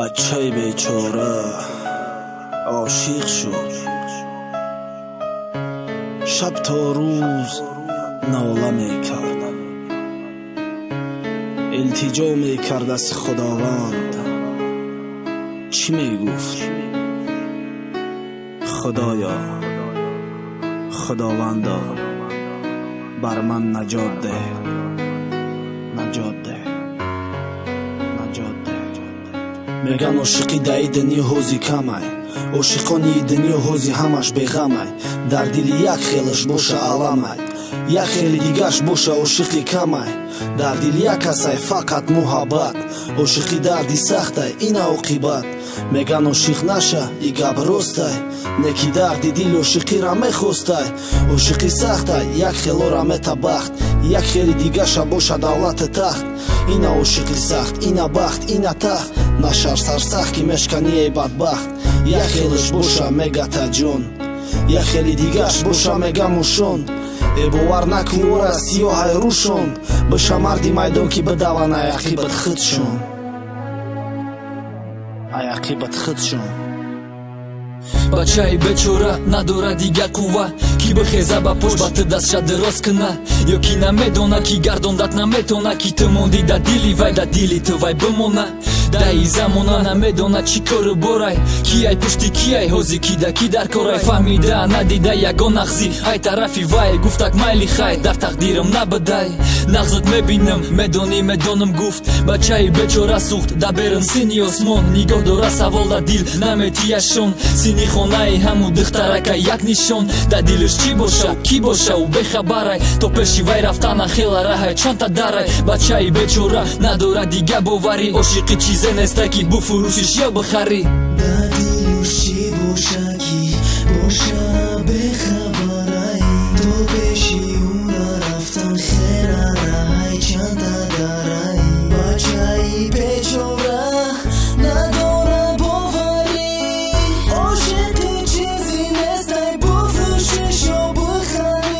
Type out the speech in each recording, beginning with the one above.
بچه بیچاره عاشق شد، شب تا روز ناله میکرد، التجا میکرد از خداوند. چی میگفت؟ خدایا، خداوندا بر من نجات ده، نجات ده، نجات ده. میگن عاشقی دای دنیا حوزی کمای، عاشقانی دنیا حوزی همش بیغمای. در دل یک خیلش باشه علمای، یک خیل دیگش باشه عاشقی کمای. در دل یک کسای فقط محبت، عاشقی دردی سخته این عاقبت. میگن عاشق نشه ای گپ راستای، نکی دردی دل عاشقی را میخواستای. عاشقی سخته یک خیل را میتبخت، یک خیل دیگش باشه دولت تخت. این عاشقی سخت، این بخت، این تخت. نشر سرسخت که مشکنی ای بدبخت. یک خیلش باشه میگه تا جون، یک خیل دیگش باشه میگه موشون. ای باور نکن ورا سیاه روشون، بشه مردی میدان که بدون عاقبت خودشون، عاقبت خودشون. بچه‌ای بیچاره نداره دیگه قوه، کی بخیزه به پشت بات دستش دراز کنه، یا کی نمیدونه کی گردوندت نمیتونه، کی تو موندی در دلی وای در دلی تو وای بمونه. در این زمانه نمیدونه چی کار برای، کی ای پشتی کی ای حوزی کی در کی در کارای. فهمیده ندیده یگان نغزی ای طرفی وای، گفتک میلی خیر در تقدیرم نبدای. نغزت میبینم میدونم گفت، بچه‌ای بیچاره سوخت در برن سینی آسمان. نگاه داره سوال در دل نمیتیشون، سینی خونه ای همو دخترک یک نشون. در دلش چی باشه کی باشه و بخبره، تو پیشی وی رفتن خیلی راه چند تا داره. بچه‌ای بیچاره نداره دیگه باوری، عاشقی چیزی نیسته که بفروشیش یا بخری. در دلش چی باشه کی باشه بخبره، تو پیشی اون رفتن خیلی راه چند تا داره. بچه‌ای بیچاره نداره باوری، عاشقی چیزی نیسته بفروشیش یا بخری.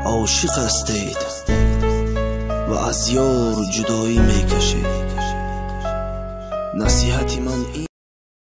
عاشق هستید و از یار جدایی میکشید. نصیحتی من این